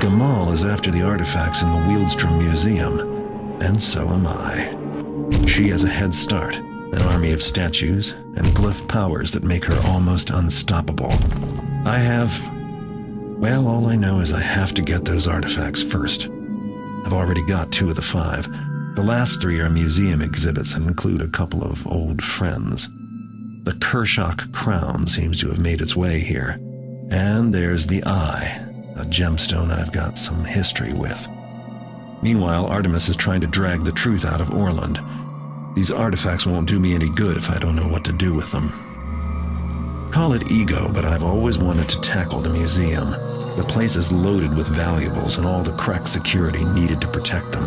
Gamal is after the artifacts in the Wieldstrom Museum, and so am I. She has a head start, an army of statues, and glyph powers that make her almost unstoppable. I have... well, all I know is I have to get those artifacts first. I've already got 2 of the 5. The last 3 are museum exhibits and include a couple of old friends. The Kershak crown seems to have made its way here. And there's the Eye, a gemstone I've got some history with. Meanwhile, Artemis is trying to drag the truth out of Orland. These artifacts won't do me any good if I don't know what to do with them. Call it ego, but I've always wanted to tackle the museum. The place is loaded with valuables and all the crack security needed to protect them.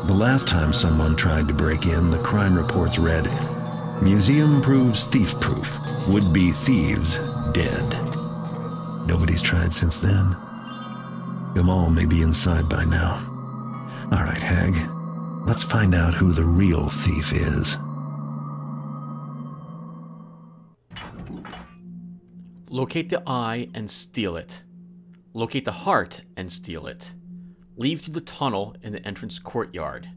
The last time someone tried to break in, the crime reports read, "Museum proves thief-proof. Would-be thieves dead." Nobody's tried since then. Gamal may be inside by now. All right, Hag. Let's find out who the real thief is. Locate the eye and steal it. Locate the heart and steal it. Leave through the tunnel in the entrance courtyard.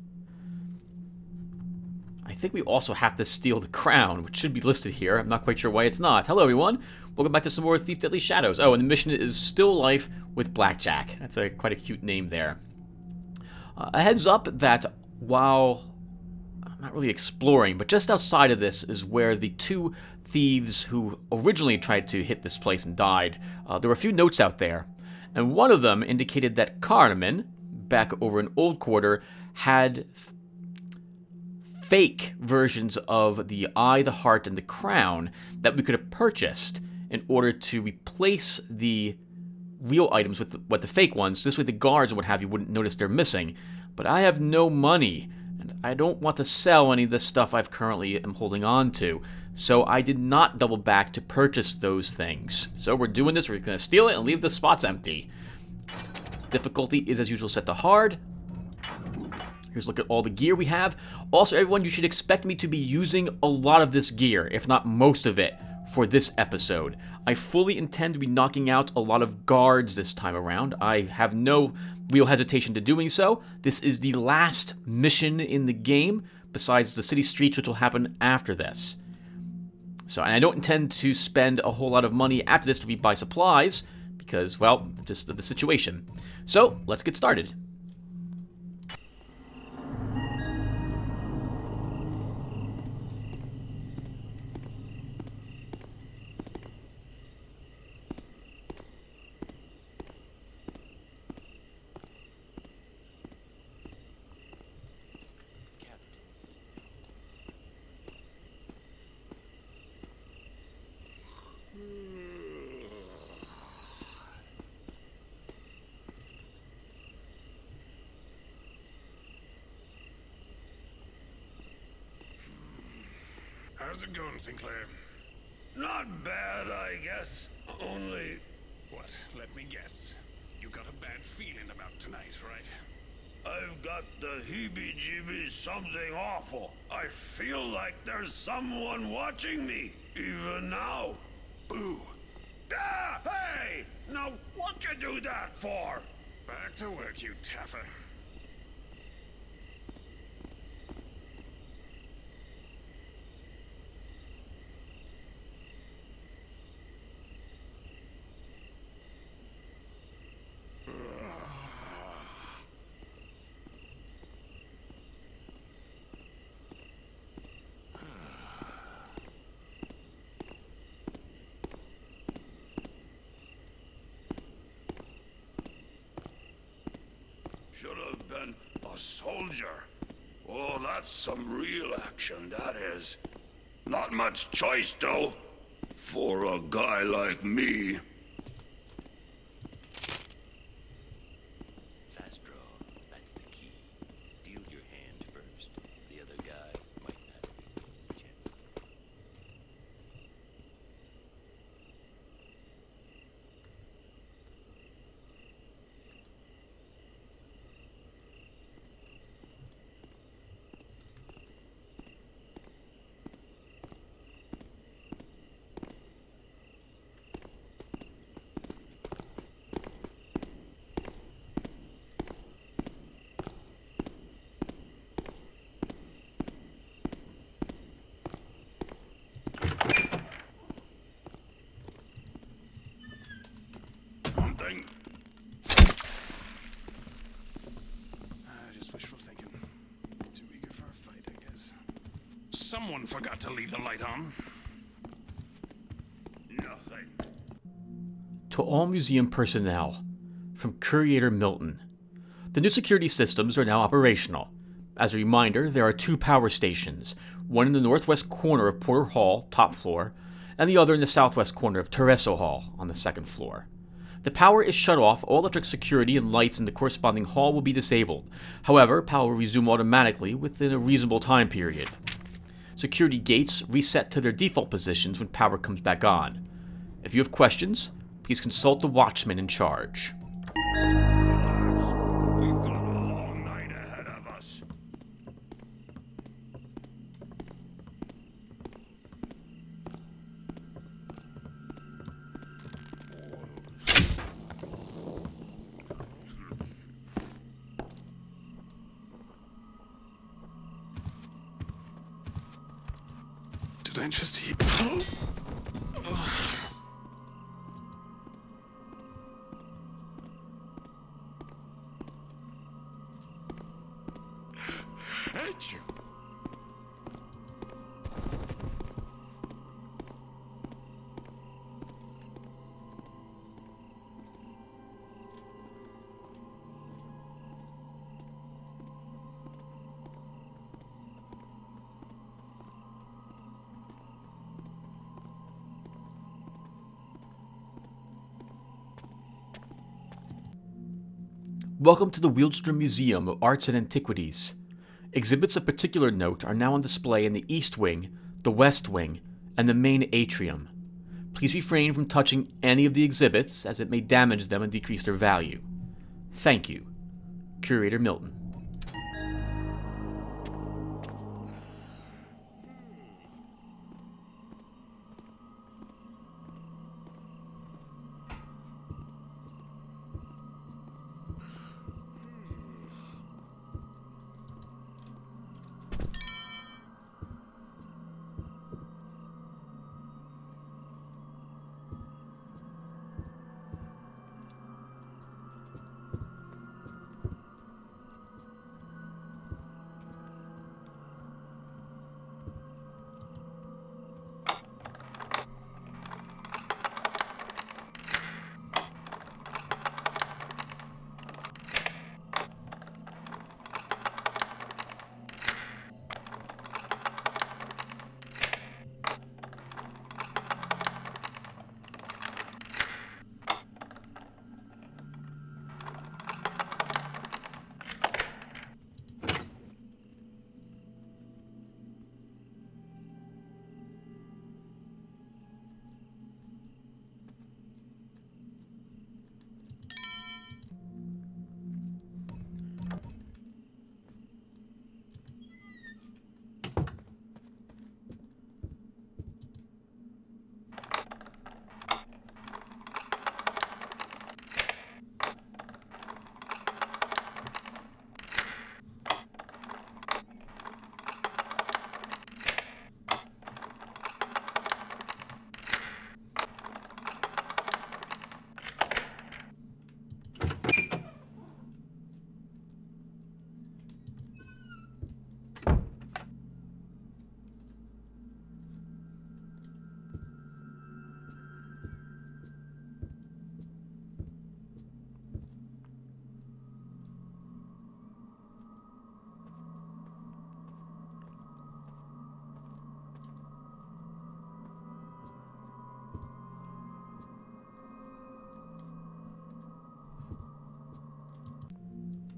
I think we also have to steal the crown, which should be listed here. I'm not quite sure why it's not. Hello, everyone. Welcome back to some more Thief Deadly Shadows. Oh, and the mission is Still Life with Blackjack. That's quite a cute name there. A heads up that while I'm not really exploring, but just outside of this is where the 2 thieves who originally tried to hit this place and died, there were a few notes out there. And one of them indicated that Carnaman, back over in Old Quarter, had fake versions of the eye, the heart, and the crown that we could have purchased in order to replace the real items with the fake ones. This way the guards and what have you wouldn't notice they're missing. But I have no money, and I don't want to sell any of the stuff I've currently am holding on to. So I did not double back to purchase those things. So we're doing this. We're going to steal it and leave the spots empty. Difficulty is, as usual, set to hard. Here's a look at all the gear we have. Also, everyone, you should expect me to be using a lot of this gear, if not most of it, for this episode. I fully intend to be knocking out a lot of guards this time around. I have no real hesitation to doing so. This is the last mission in the game, besides the city streets, which will happen after this. So, and I don't intend to spend a whole lot of money after this to rebuy supplies, because, well, just of the situation. So, let's get started. How's it going, Sinclair? Not bad, I guess. Only... What? Let me guess. You got a bad feeling about tonight, right? I've got the heebie-jeebies, something awful. I feel like there's someone watching me, even now. Boo! Ah! Hey! Now, what you do that for? Back to work, you taffer. Should have been a soldier. Oh, that's some real action, that is. Not much choice, though, for a guy like me. Fast draw, that's the key. Deal your hand first. The other guy might not regain his chance. Someone forgot to leave the light on. Nothing. To all museum personnel, from Curator Milton. The new security systems are now operational. As a reminder, there are 2 power stations, one in the northwest corner of Porter Hall, top floor, and the other in the southwest corner of Tereso Hall, on the 2nd floor. The power is shut off, all electric security and lights in the corresponding hall will be disabled. However, power will resume automatically within a reasonable time period. Security gates reset to their default positions when power comes back on. If you have questions, please consult the watchman in charge. We've got a long night ahead of us. Did I just hear? Achoo. Welcome to the Wheelstrom Museum of Arts and Antiquities. Exhibits of particular note are now on display in the East Wing, the West Wing, and the main atrium. Please refrain from touching any of the exhibits, as it may damage them and decrease their value. Thank you. Curator Milton.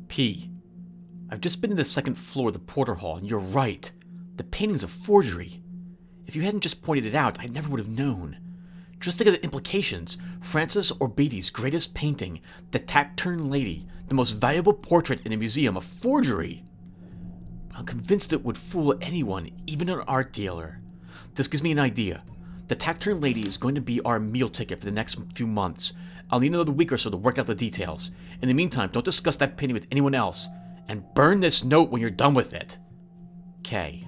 P. I've just been to the 2nd floor of the Porter Hall, and you're right. The painting's a forgery. If you hadn't just pointed it out, I never would have known. Just think of the implications. Francis Orbiti's greatest painting, The Taciturn Lady, the most valuable portrait in a museum, a forgery. I'm convinced it would fool anyone, even an art dealer. This gives me an idea. The Taciturn Lady is going to be our meal ticket for the next few months. I'll need another week or so to work out the details. In the meantime, don't discuss that painting with anyone else. And burn this note when you're done with it. K.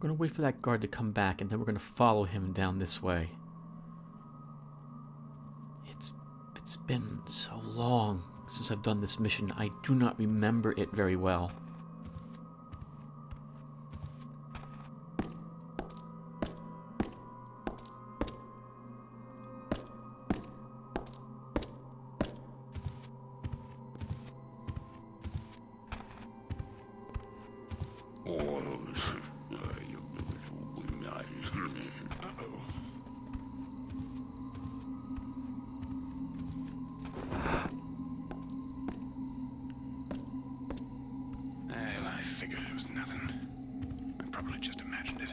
We're going to wait for that guard to come back, and then we're going to follow him down this way. It's been so long since I've done this mission. I do not remember it very well. I figured it was nothing. I probably just imagined it.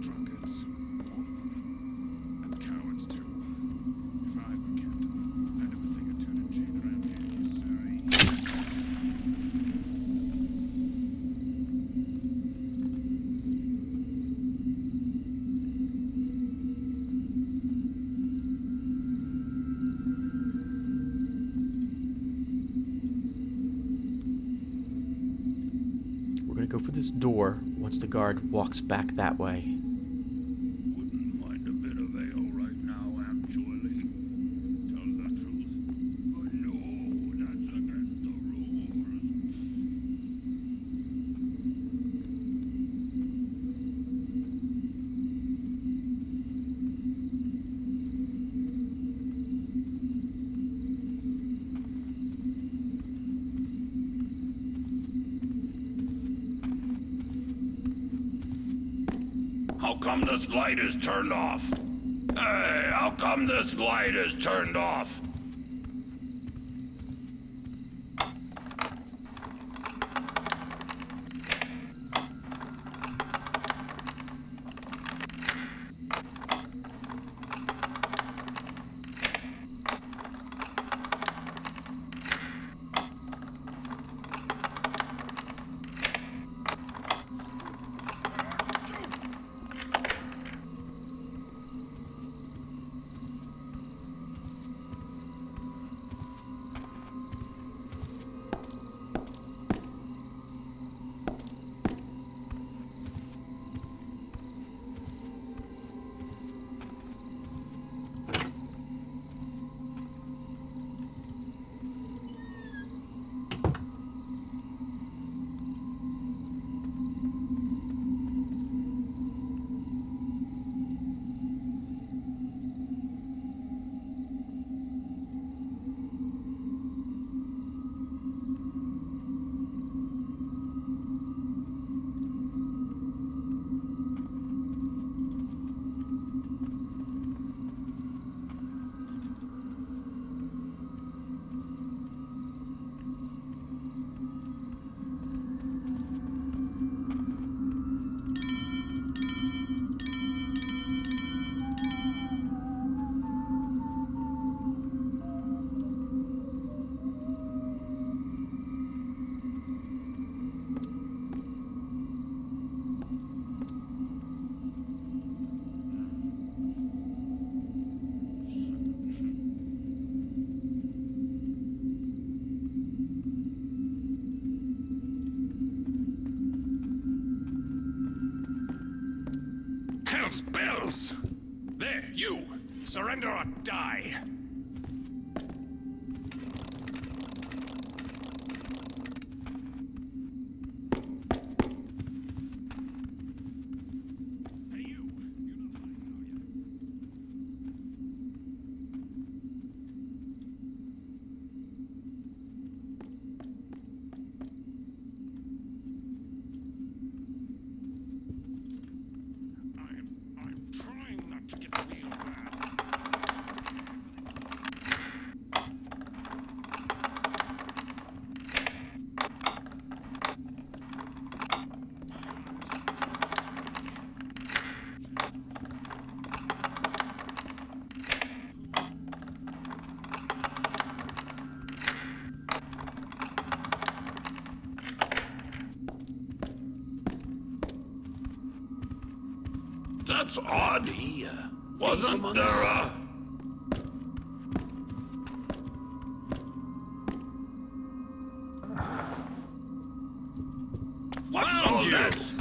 Drunkards. All of them. And cowards, too. If I were captain, I'd have a thing or two to chain around here, sorry. We're going to go for this door once the guard walks back that way. Wouldn't mind a bit of ale right now, actually. Tell the truth. But no, that's against the rules. How come this light is turned off? Hey, how come this light is turned off? Hell's bells! There, you! Surrender or die! Hey, you! You're not hiding, are you? I'm trying not to get real bad. That's odd. He, Wasn't among there us? a... What's all this?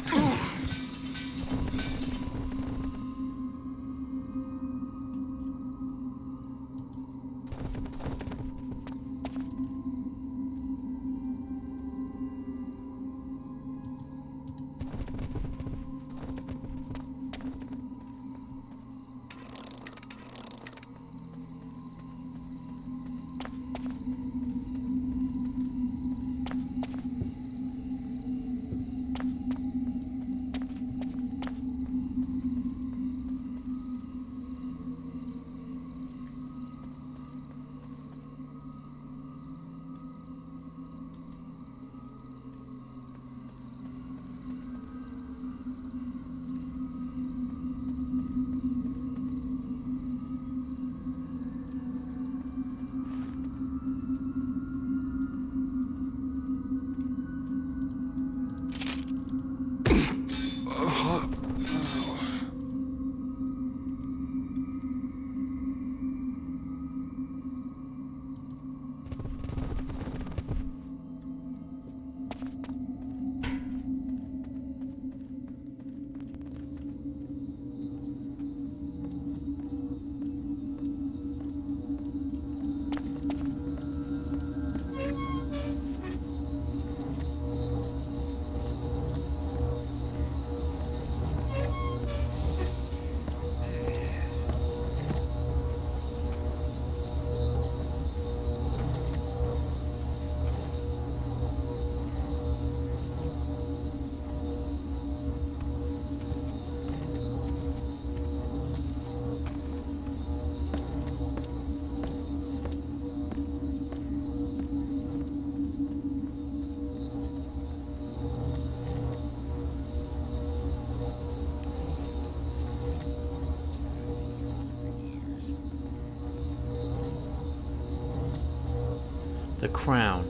The crown.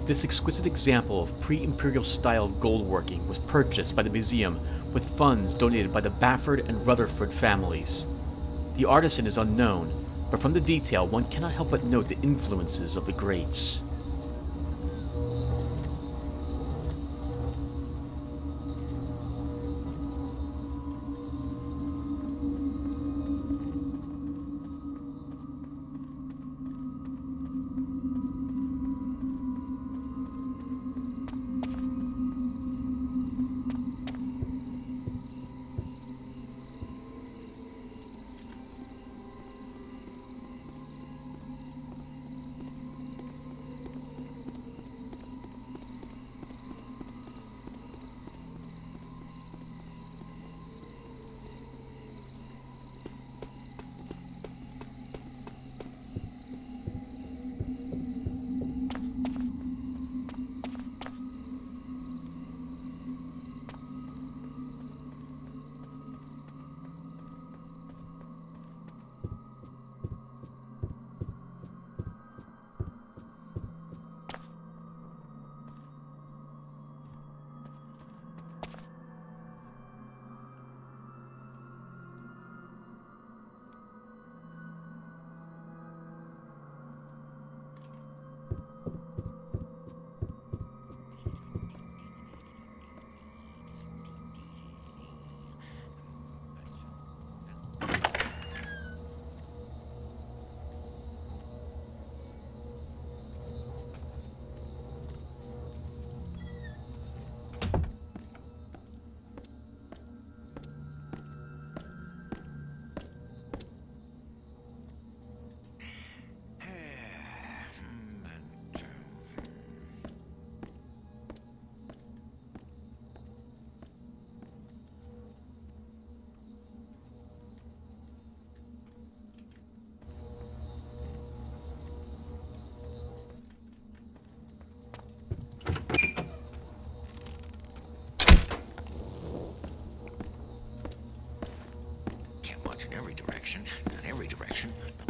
This exquisite example of pre-imperial style of goldworking was purchased by the museum with funds donated by the Bafford and Rutherford families. The artisan is unknown, but from the detail one cannot help but note the influences of the greats.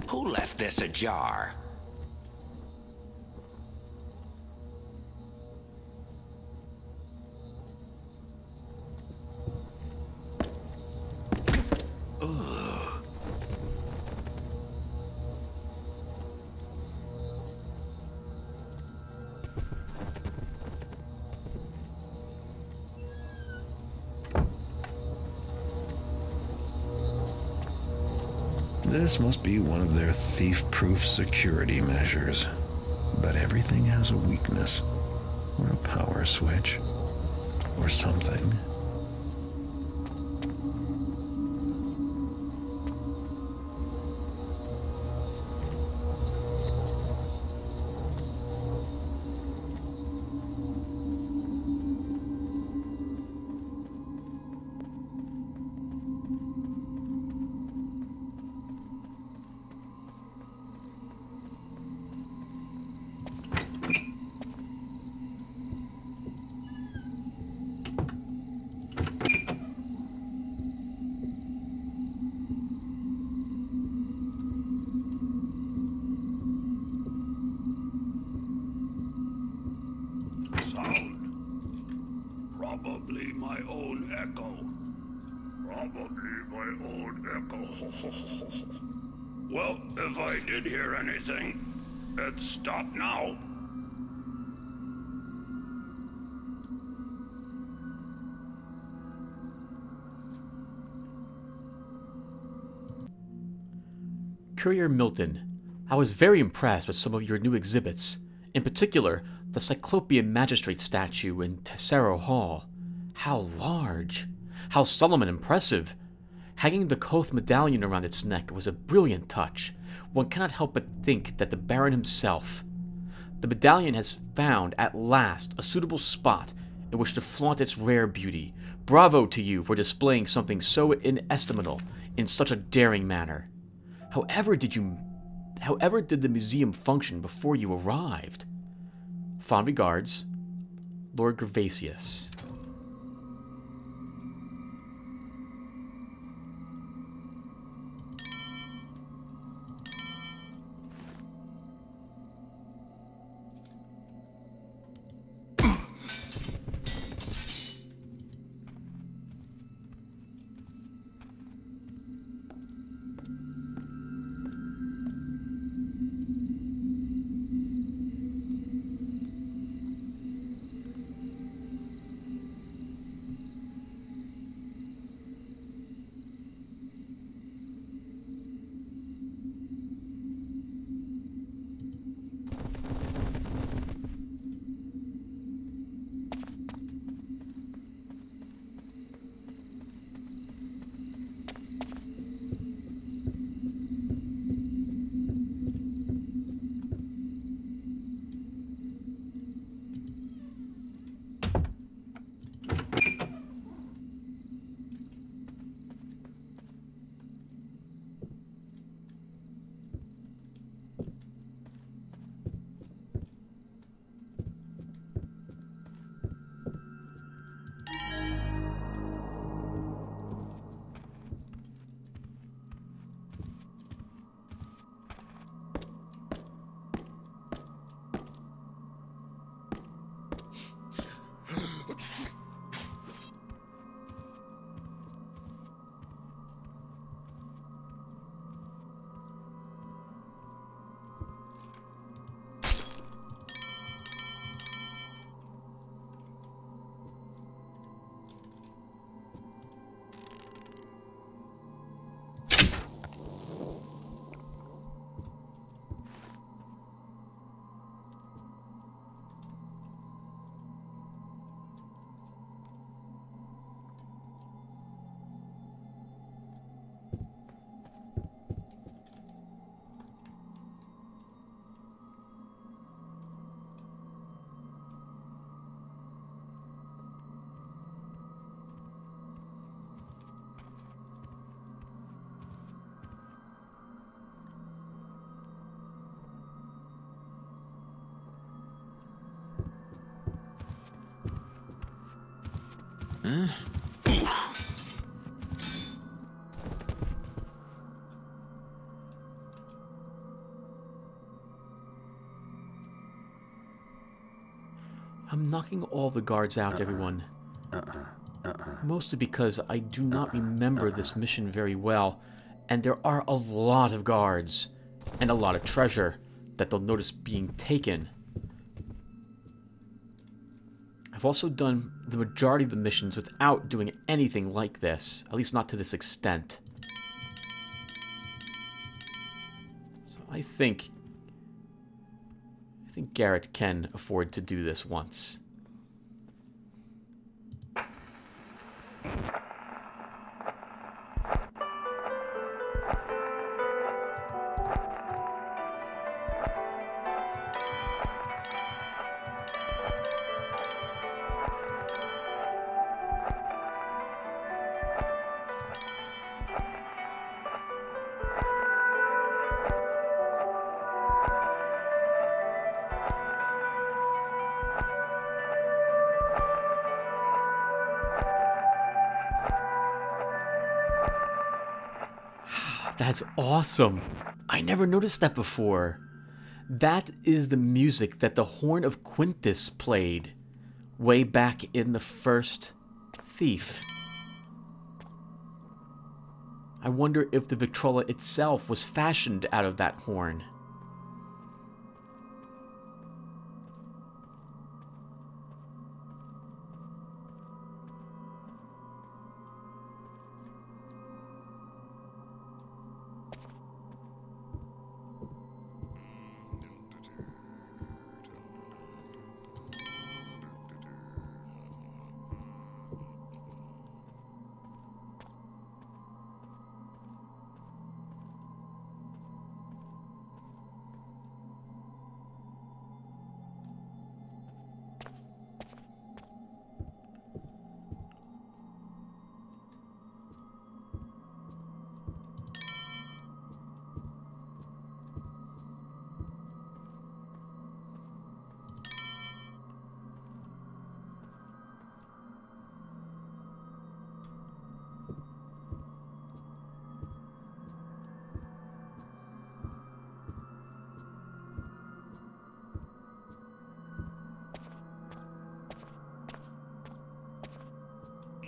Who left this ajar? This must be one of their thief-proof security measures. But everything has a weakness, or a power switch, or something. Probably my own echo. Probably my own echo. Well, if I did hear anything, it's stopped now. Courier Milton, I was very impressed with some of your new exhibits, in particular, the Cyclopean Magistrate statue in Tessero Hall. How large! How solemn and impressive! Hanging the Koth medallion around its neck was a brilliant touch. One cannot help but think that the Baron himself. The medallion has found, at last, a suitable spot in which to flaunt its rare beauty. Bravo to you for displaying something so inestimable in such a daring manner. However did the museum function before you arrived? Fond regards, Lord Gervasius. I'm knocking all the guards out, everyone. Mostly because I do not remember this mission very well, and there are a lot of guards, and a lot of treasure that they'll notice being taken. I've also done the majority of the missions without doing anything like this, at least not to this extent. I think Garret can afford to do this once. That's awesome. I never noticed that before. That is the music that the Horn of Quintus played way back in the first Thief. I wonder if the Victrola itself was fashioned out of that horn.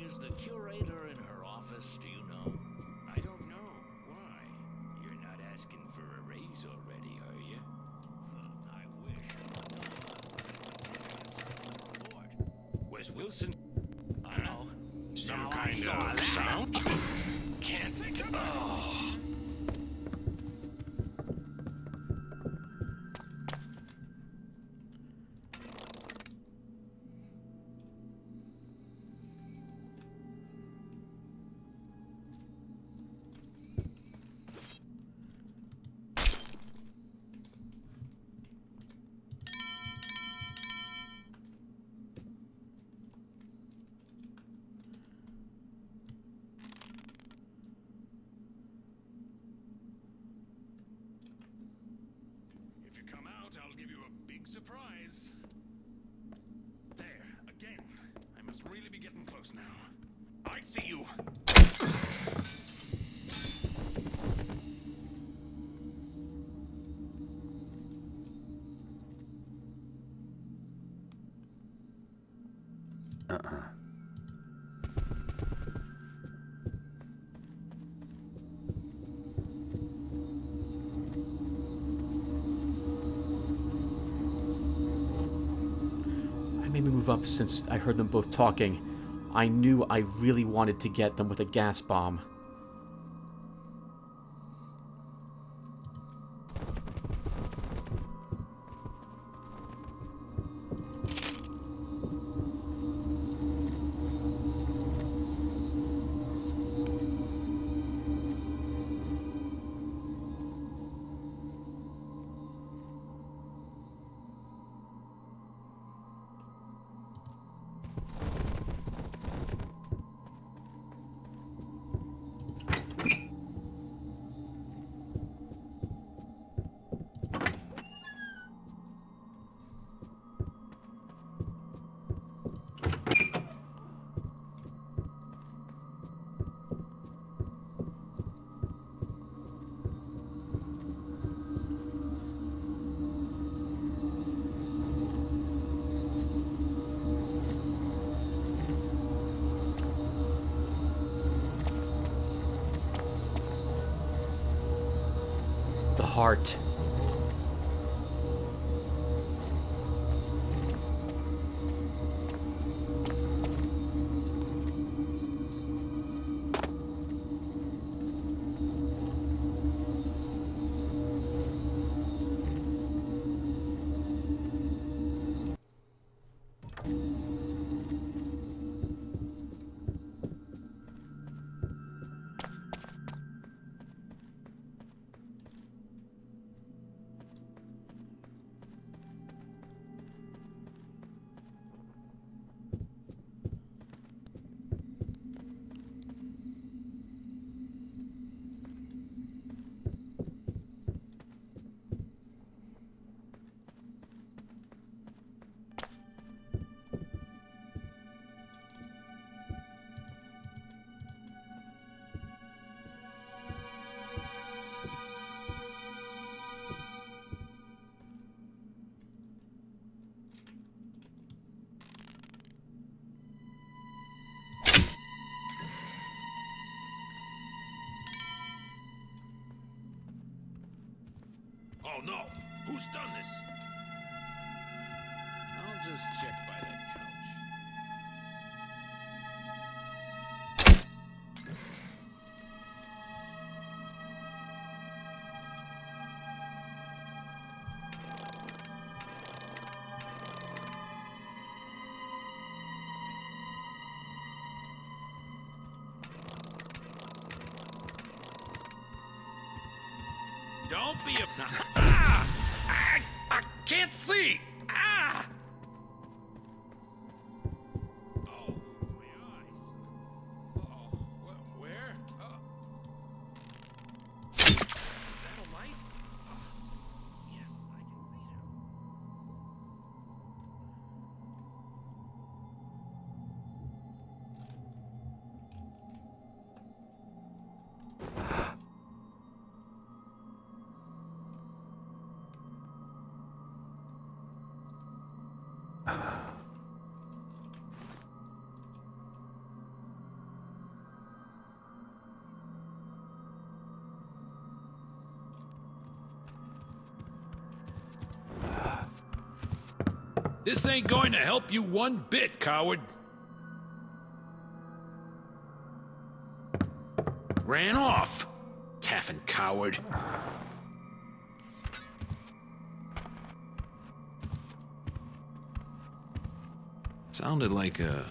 Is the curator in her office, do you know? I don't know. Why? You're not asking for a raise already, are you? I wish. Where's Wilson? I know. Some kind of sound? Can't. Oh. If you come out, I'll give you a big surprise. There, again. I must really be getting close now. I see you. Made me move up since I heard them both talking. I knew I really wanted to get them with a gas bomb. The heart. no. Who's done this? I'll just check by that couch. Don't be a... Ah! I can't see! Ah! Oh, my eyes. Oh, where? Is that a light? Yes, I can see now. This ain't going to help you one bit, coward. Ran off. Taffin coward. Sounded like a...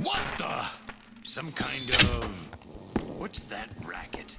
What the? Some kind of... What's that racket?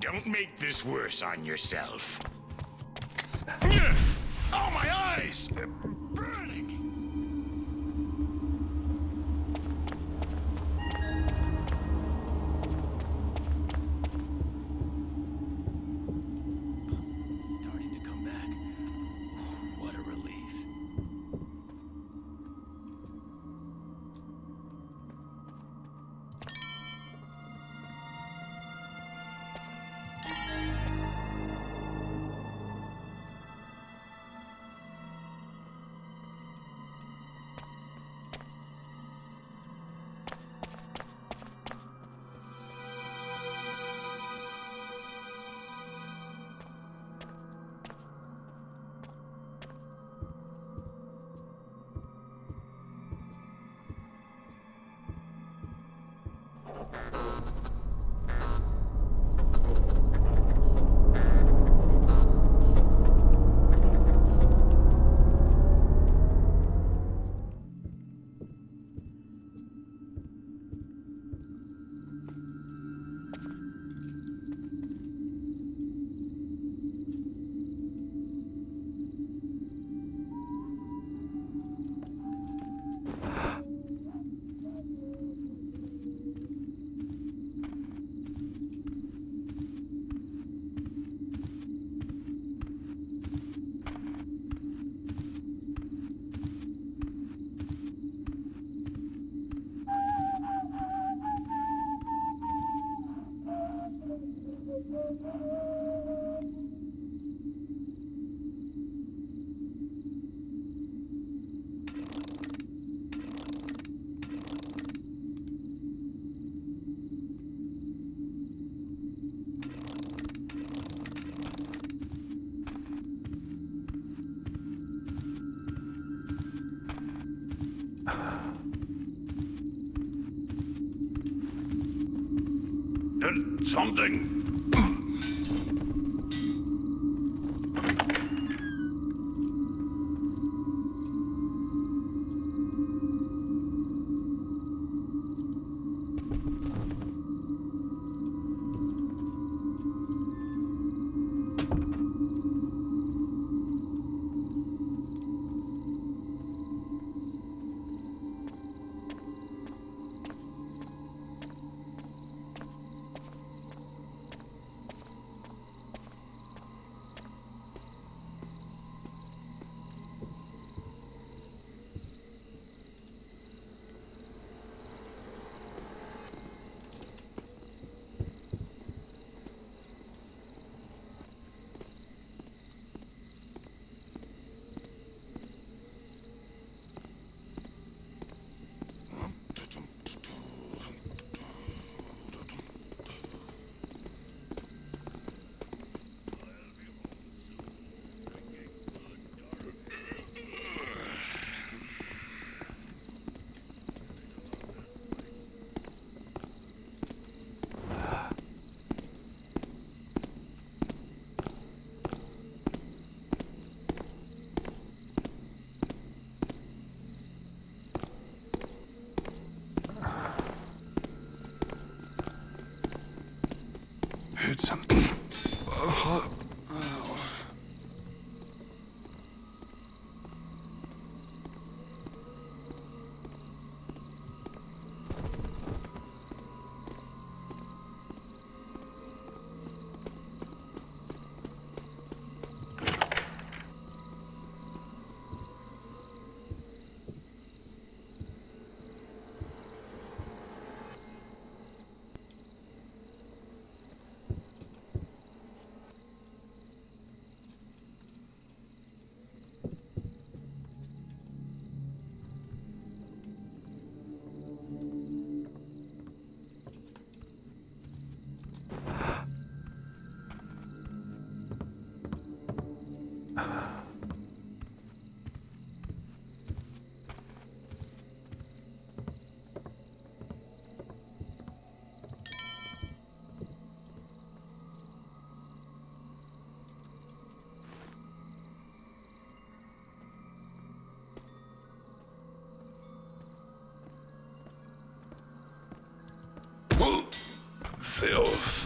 Don't make this worse on yourself. Oh, my eyes! They're burning! Starting to come back. Oh, what a relief. Something.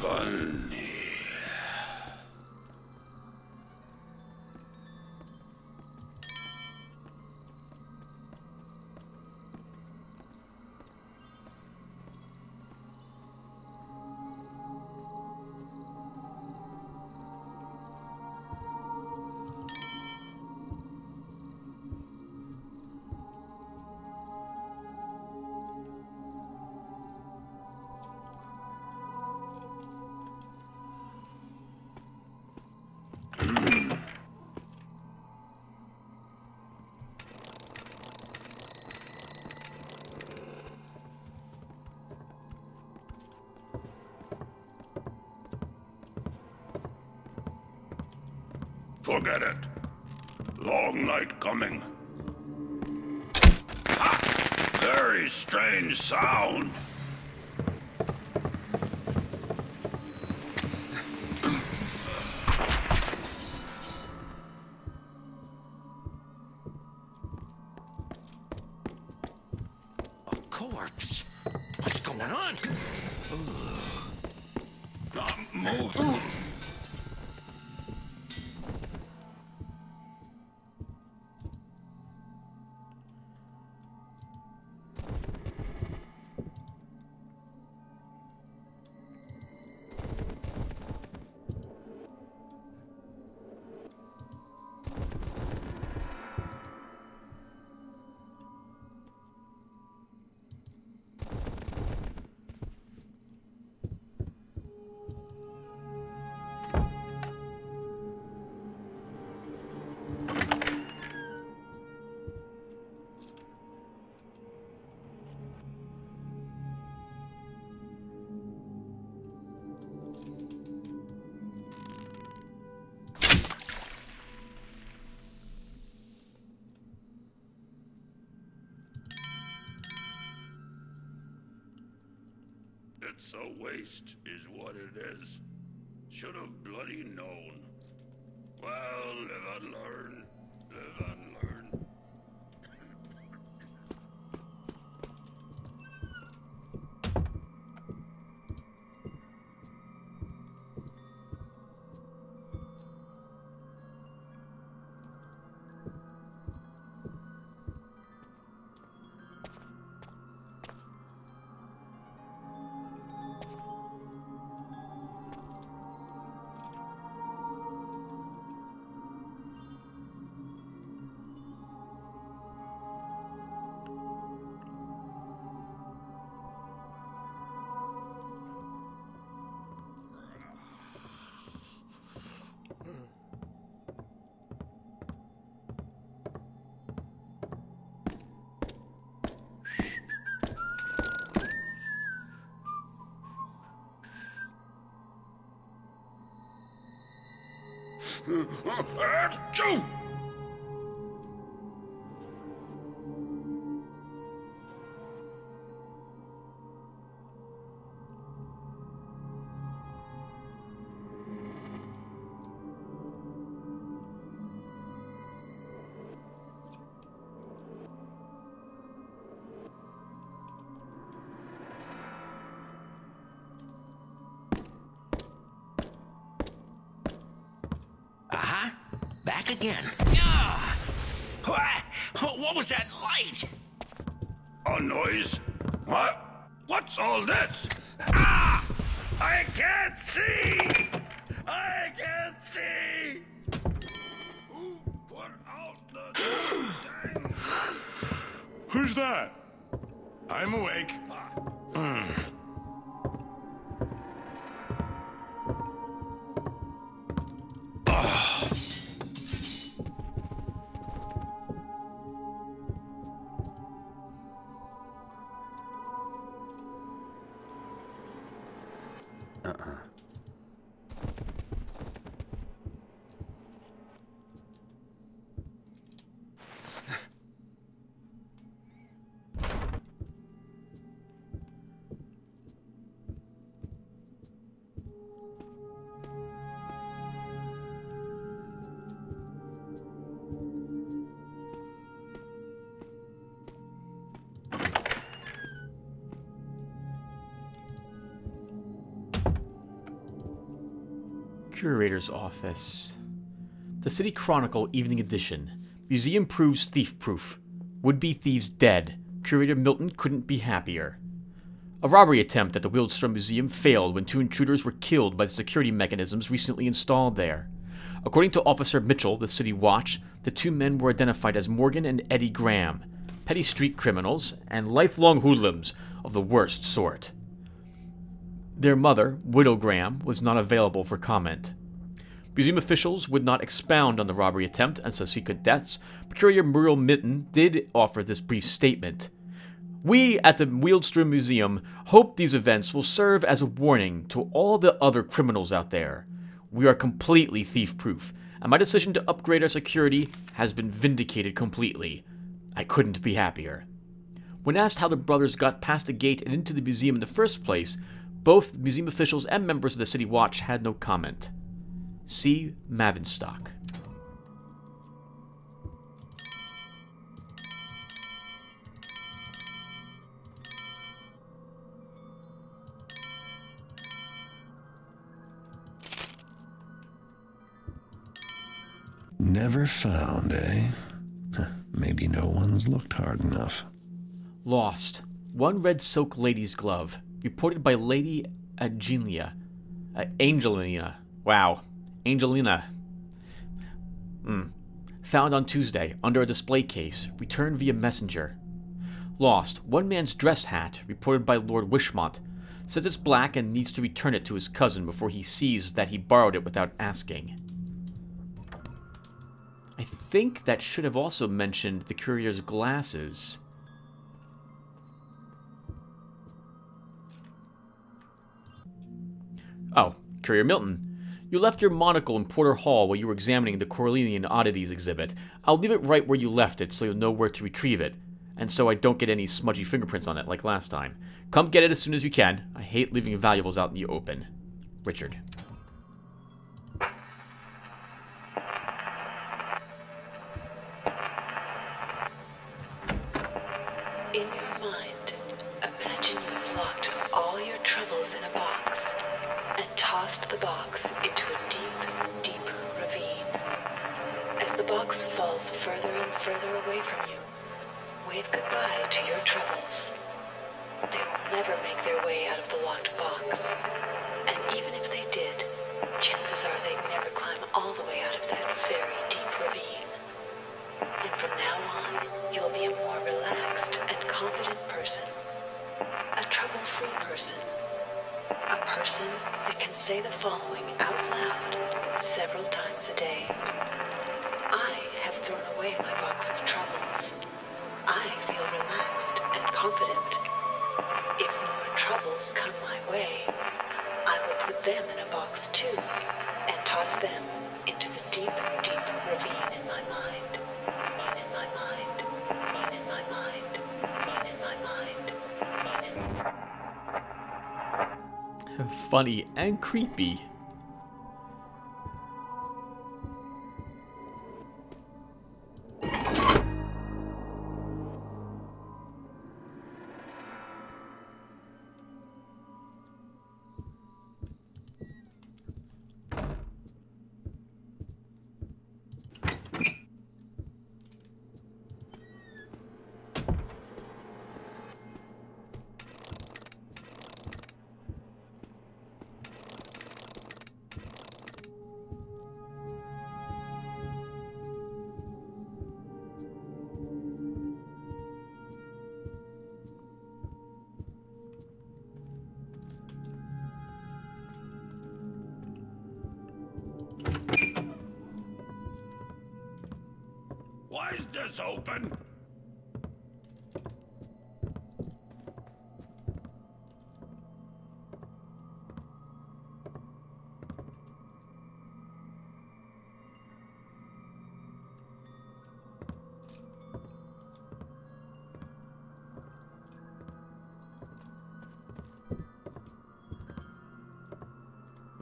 funny. Forget it. Long night coming. Ha! Very strange sound. A corpse? What's going on? Not moving. It's a waste, is what it is. Should have bloody known. Well, live and learn. Live and learn. Achoo! Uh-huh. Back again. Ah! What was that light? A noise? What? What's all this? Ah! I can't see! I can't see! Who put out the dang lights? Who's that? I'm awake. Curator's office. The City Chronicle, Evening Edition. Museum proves thief-proof. Would-be thieves dead. Curator Milton couldn't be happier. A robbery attempt at the Wheelstrom Museum failed when 2 intruders were killed by the security mechanisms recently installed there. According to Officer Mitchell, the City Watch, the 2 men were identified as Morgan and Eddie Graham, petty street criminals and lifelong hoodlums of the worst sort. Their mother, Widow Graham, was not available for comment. Museum officials would not expound on the robbery attempt and subsequent deaths, but Curator Muriel Mitten did offer this brief statement. We at the Wheelstrom Museum hope these events will serve as a warning to all the other criminals out there. We are completely thief-proof, and my decision to upgrade our security has been vindicated completely. I couldn't be happier. When asked how the brothers got past the gate and into the museum in the first place, both museum officials and members of the City Watch had no comment. See Mavenstock. Never found, eh? Maybe no one's looked hard enough. Lost. 1 red silk lady's glove. Reported by Lady Angelina. Angelina. Wow. Angelina. Found on Tuesday, under a display case. Returned via messenger. Lost. 1 man's dress hat. Reported by Lord Wishmont. Says it's black and needs to return it to his cousin before he sees that he borrowed it without asking. I think that should have also mentioned the courier's glasses. Oh, Courier Milton. You left your monocle in Porter Hall while you were examining the Corellian Oddities exhibit. I'll leave it right where you left it so you'll know where to retrieve it, and so I don't get any smudgy fingerprints on it like last time. Come get it as soon as you can. I hate leaving valuables out in the open. Richard. In your mind, imagine you've locked all your troubles in a box and tossed the box into a deep, deep ravine. As the box falls further and further away from you, wave goodbye to your troubles. They will never make their way out of the locked box, and even if they did, chances are they'd never climb all the way out of that very deep ravine. And from now on, you'll be a more relaxed and confident person. A trouble-free person. A person that can say the following out loud several times a day. I have thrown away my box of troubles. I feel relaxed and confident. If more troubles come my way, I will put them in a box too, and toss them into the deep, deep ravine in my mind. In my mind. In my mind. In my mind. Funny and creepy. Why is this open?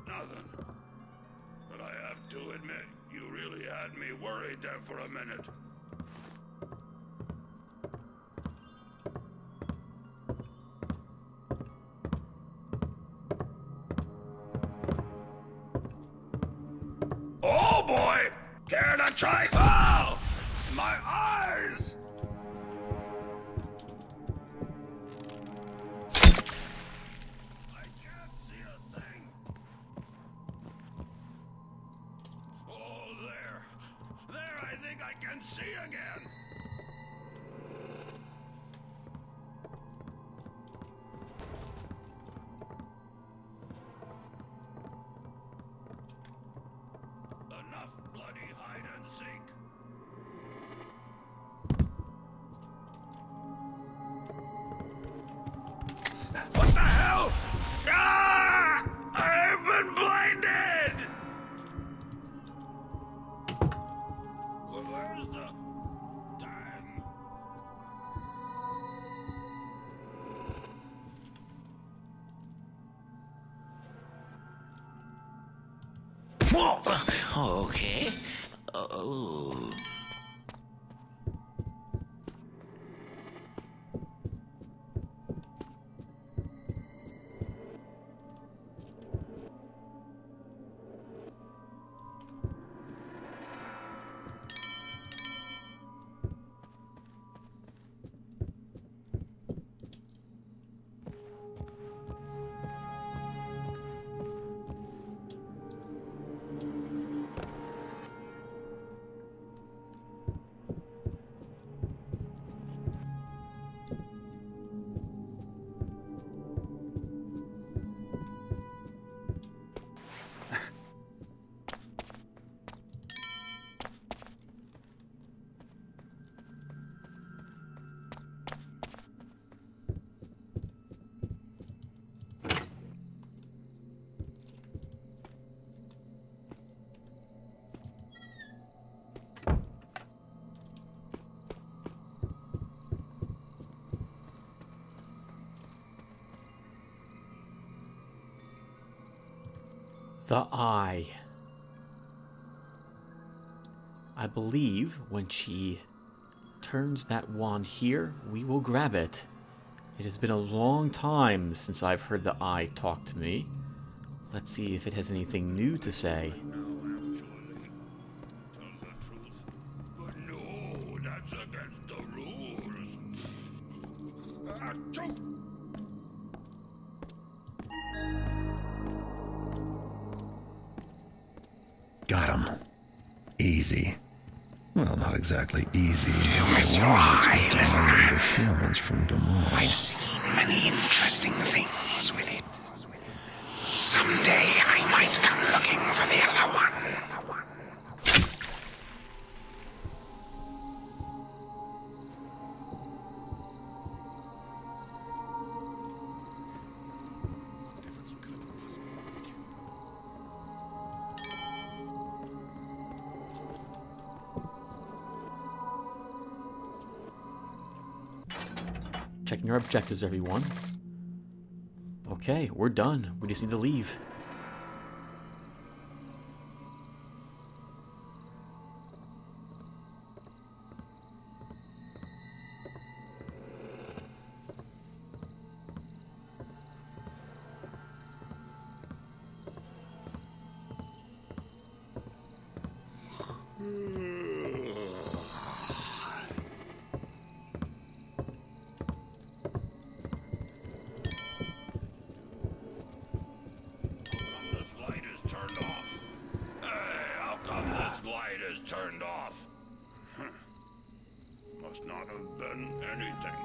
Nothing. But I have to admit, you really had me worried there for a minute. Try. Oh! My eyes! I can't see a thing. Oh, there. There, I think I can see again. Enough bloody hide and seek. What the hell? Ah! I've been blinded! Where's the... Dang. Okay. Oh. The eye. I believe when she turns that wand here, we will grab it. It has been a long time since I've heard the eye talk to me. Let's see if it has anything new to say. Tell the truth. But no, that's against the rules. Achoo! Got him. Easy. Well, not exactly easy. You miss your eye, little man. Interference from Demore. I've seen many interesting things with it. Someday I might come looking for the other one. Checking our objectives, everyone. Okay, we're done. We just need to leave. Turned off. Must not have been anything.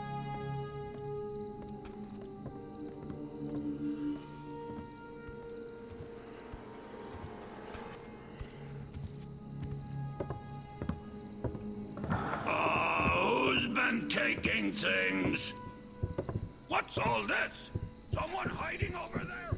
Who's been taking things? What's all this? Someone hiding over there?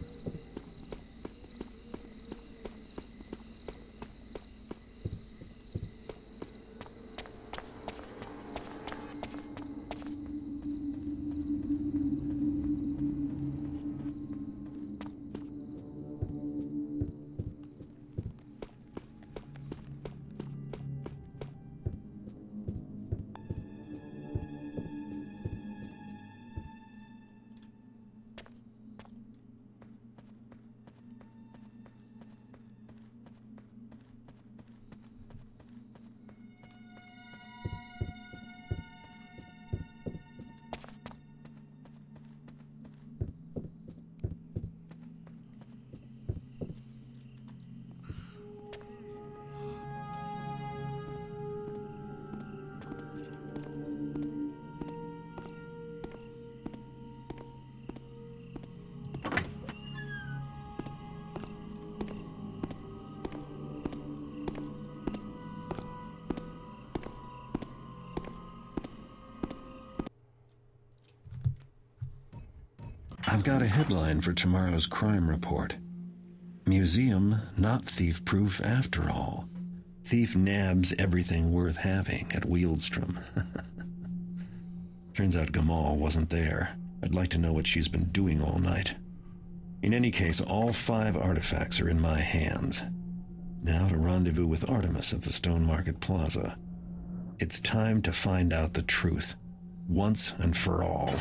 I've got a headline for tomorrow's crime report. Museum not thief-proof after all. Thief nabs everything worth having at Wealdstrom. Turns out Gamal wasn't there. I'd like to know what she's been doing all night. In any case, all 5 artifacts are in my hands. Now to rendezvous with Artemis at the Stone Market Plaza. It's time to find out the truth, once and for all.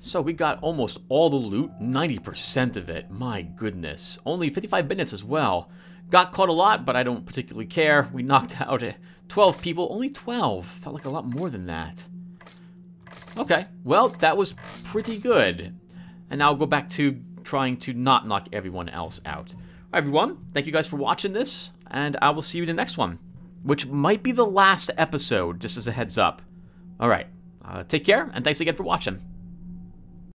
So we got almost all the loot, 90% of it. My goodness. Only 55 minutes as well. Got caught a lot, but I don't particularly care. We knocked out 12 people. Only 12. Felt like a lot more than that. Okay, well, that was pretty good. And now I'll go back to trying to not knock everyone else out. All right, everyone, thank you guys for watching this, and I will see you in the next one, which might be the last episode, just as a heads up. All right, take care, and thanks again for watching.